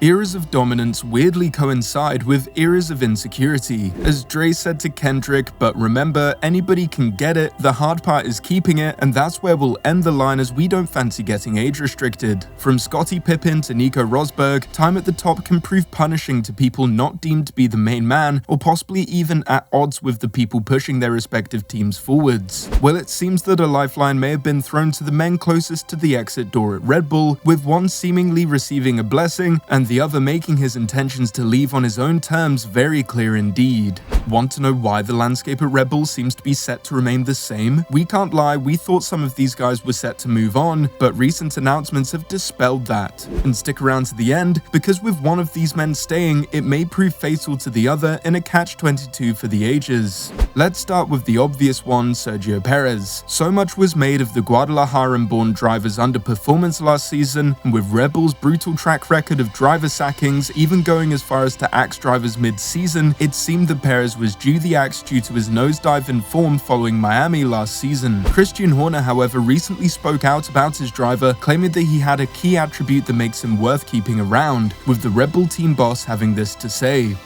Eras of dominance weirdly coincide with eras of insecurity. As Dre said to Kendrick, but remember, anybody can get it, the hard part is keeping it, and that's where we'll end the line as we don't fancy getting age restricted. From Scotty Pippin to Nico Rosberg, time at the top can prove punishing to people not deemed to be the main man, or possibly even at odds with the people pushing their respective teams forwards. Well, it seems that a lifeline may have been thrown to the men closest to the exit door at Red Bull, with one seemingly receiving a blessing, and the other making his intentions to leave on his own terms very clear indeed. Want to know why the landscape at Red Bull seems to be set to remain the same? We can't lie, we thought some of these guys were set to move on, but recent announcements have dispelled that. And stick around to the end, because with one of these men staying, it may prove fatal to the other in a catch-22 for the ages. Let's start with the obvious one, Sergio Perez. So much was made of the Guadalajaran-born driver's underperformance last season, and with Red Bull's brutal track record of driver sackings, even going as far as to axe drivers mid-season, it seemed that Perez was due the axe due to his nosedive in form following Miami last season. Christian Horner, however, recently spoke out about his driver, claiming that he had a key attribute that makes him worth keeping around, with the Red Bull team boss having this to say.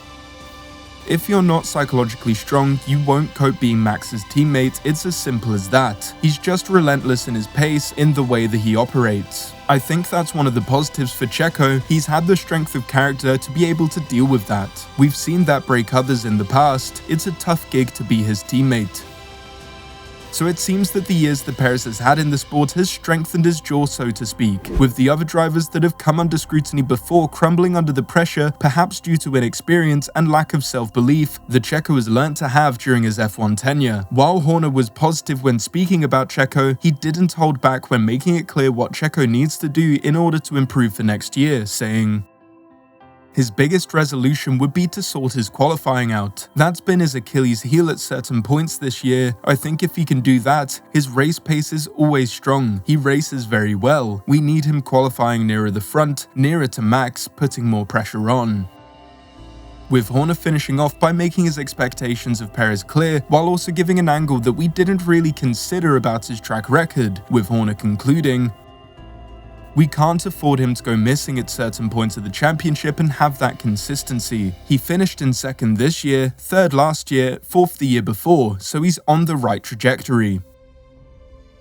If you're not psychologically strong, you won't cope being Max's teammate, it's as simple as that. He's just relentless in his pace, in the way that he operates. I think that's one of the positives for Checo, he's had the strength of character to be able to deal with that. We've seen that break others in the past, it's a tough gig to be his teammate. So it seems that the years that Perez has had in the sport has strengthened his jaw, so to speak, with the other drivers that have come under scrutiny before crumbling under the pressure, perhaps due to inexperience and lack of self-belief that Checo has learnt to have during his F1 tenure. While Horner was positive when speaking about Checo, he didn't hold back when making it clear what Checo needs to do in order to improve for next year, saying, his biggest resolution would be to sort his qualifying out. That's been his Achilles heel at certain points this year. I think if he can do that, his race pace is always strong. He races very well. We need him qualifying nearer the front, nearer to Max, putting more pressure on. With Horner finishing off by making his expectations of Perez clear, while also giving an angle that we didn't really consider about his track record, with Horner concluding, we can't afford him to go missing at certain points of the championship and have that consistency. He finished in second this year, third last year, fourth the year before, so he's on the right trajectory.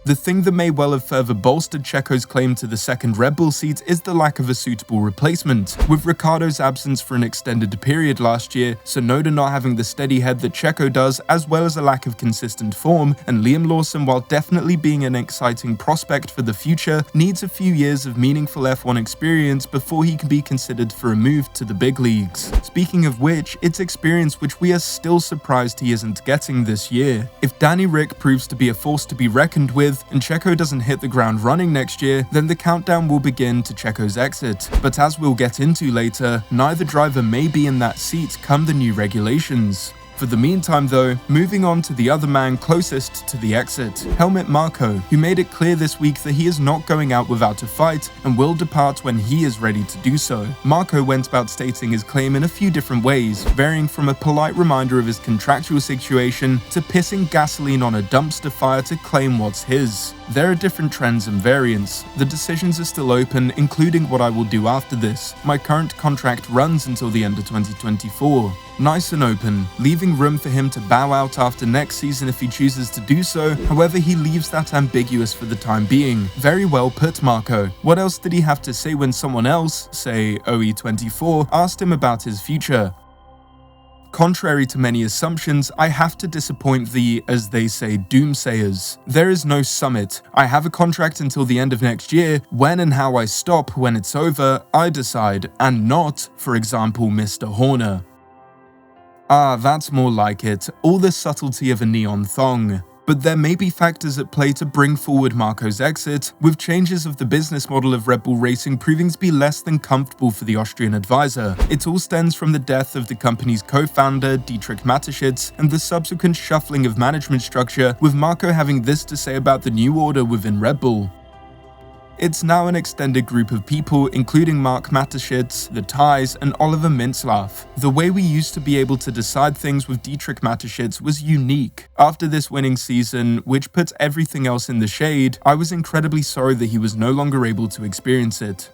The thing that may well have further bolstered Checo's claim to the second Red Bull seat is the lack of a suitable replacement, with Ricciardo's absence for an extended period last year, Tsunoda not having the steady head that Checo does, as well as a lack of consistent form, and Liam Lawson, while definitely being an exciting prospect for the future, needs a few years of meaningful F1 experience before he can be considered for a move to the big leagues. Speaking of which, it's experience which we are still surprised he isn't getting this year. If Danny Rick proves to be a force to be reckoned with, and Checo doesn't hit the ground running next year, then the countdown will begin to Checo's exit. But as we'll get into later, neither driver may be in that seat come the new regulations. For the meantime though, moving on to the other man closest to the exit, Helmut Marko, who made it clear this week that he is not going out without a fight and will depart when he is ready to do so. Marko went about stating his claim in a few different ways, varying from a polite reminder of his contractual situation to pissing gasoline on a dumpster fire to claim what's his. There are different trends and variants. The decisions are still open, including what I will do after this. My current contract runs until the end of 2024. Nice and open, leaving room for him to bow out after next season if he chooses to do so, however he leaves that ambiguous for the time being. Very well put, Marko. What else did he have to say when someone else, say OE24, asked him about his future? Contrary to many assumptions, I have to disappoint the, as they say, doomsayers. There is no summit. I have a contract until the end of next year. When and how I stop when it's over, I decide, and not, for example, Mr. Horner. Ah, that's more like it. All the subtlety of a neon thong. But there may be factors at play to bring forward Marko's exit, with changes of the business model of Red Bull Racing proving to be less than comfortable for the Austrian advisor. It all stems from the death of the company's co-founder, Dietrich Mateschitz, and the subsequent shuffling of management structure, with Marko having this to say about the new order within Red Bull. It's now an extended group of people, including Mark Mateschitz, the Ties, and Oliver Mintzlaff. The way we used to be able to decide things with Dietrich Mateschitz was unique. After this winning season, which puts everything else in the shade, I was incredibly sorry that he was no longer able to experience it.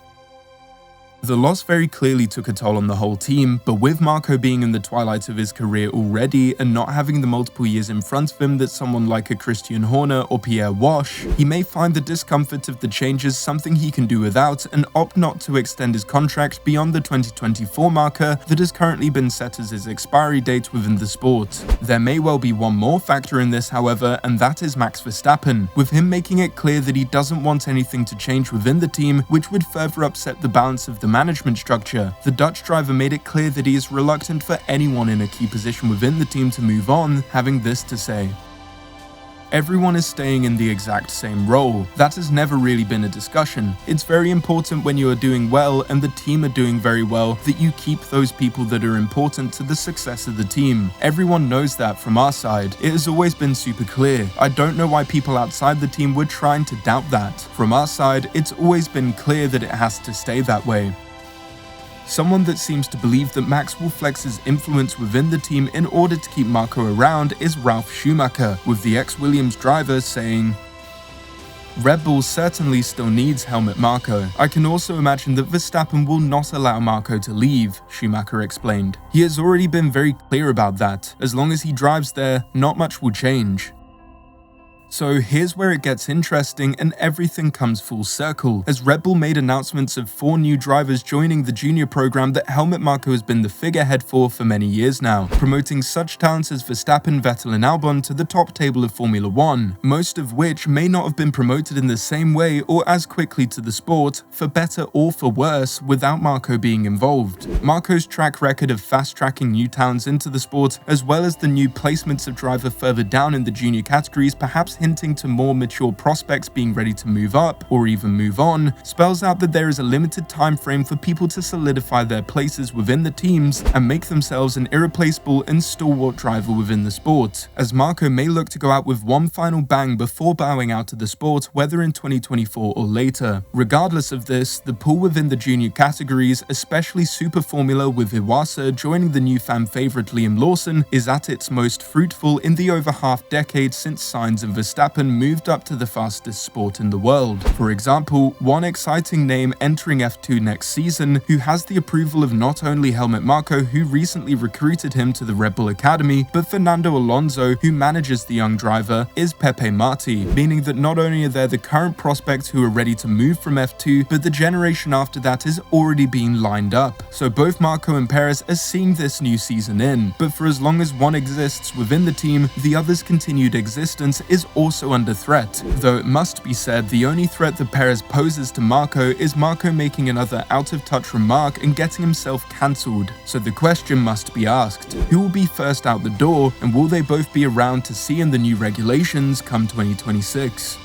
The loss very clearly took a toll on the whole team, but with Marko being in the twilight of his career already and not having the multiple years in front of him that someone like a Christian Horner or Pierre Wash, he may find the discomfort of the changes something he can do without and opt not to extend his contract beyond the 2024 marker that has currently been set as his expiry date within the sport. There may well be one more factor in this, however, and that is Max Verstappen, with him making it clear that he doesn't want anything to change within the team, which would further upset the balance of the management structure. The Dutch driver made it clear that he is reluctant for anyone in a key position within the team to move on, having this to say: "Everyone is staying in the exact same role. That has never really been a discussion. It's very important when you are doing well and the team are doing very well that you keep those people that are important to the success of the team. Everyone knows that from our side. It has always been super clear. I don't know why people outside the team were trying to doubt that. From our side, it's always been clear that it has to stay that way." Someone that seems to believe that Max will flex his influence within the team in order to keep Marko around is Ralf Schumacher, with the ex-Williams driver saying, "Red Bull certainly still needs Helmut Marko. I can also imagine that Verstappen will not allow Marko to leave," Schumacher explained. "He has already been very clear about that. As long as he drives there, not much will change." So here's where it gets interesting and everything comes full circle, as Red Bull made announcements of 4 new drivers joining the junior program that Helmut Marko has been the figurehead for many years now, promoting such talents as Verstappen, Vettel and Albon to the top table of Formula 1, most of which may not have been promoted in the same way or as quickly to the sport, for better or for worse, without Marko being involved. Marko's track record of fast-tracking new talents into the sport, as well as the new placements of driver further down in the junior categories, perhaps hinting to more mature prospects being ready to move up or even move on, spells out that there is a limited time frame for people to solidify their places within the teams and make themselves an irreplaceable and stalwart driver within the sport, as Marko may look to go out with one final bang before bowing out of the sport, whether in 2024 or later. Regardless of this, the pool within the junior categories, especially Super Formula with Iwasa joining the new fan favourite Liam Lawson, is at its most fruitful in the over half decade since Sainz and Verstappen moved up to the fastest sport in the world. For example, one exciting name entering F2 next season, who has the approval of not only Helmut Marko, who recently recruited him to the Red Bull Academy, but Fernando Alonso, who manages the young driver, is Pepe Marti, meaning that not only are there the current prospects who are ready to move from F2, but the generation after that is already being lined up. So both Marko and Perez are seeing this new season in, but for as long as one exists within the team, the other's continued existence is also under threat, though it must be said the only threat that Perez poses to Marko is Marko making another out-of-touch remark and getting himself cancelled. So the question must be asked, who will be first out the door, and will they both be around to see in the new regulations come 2026?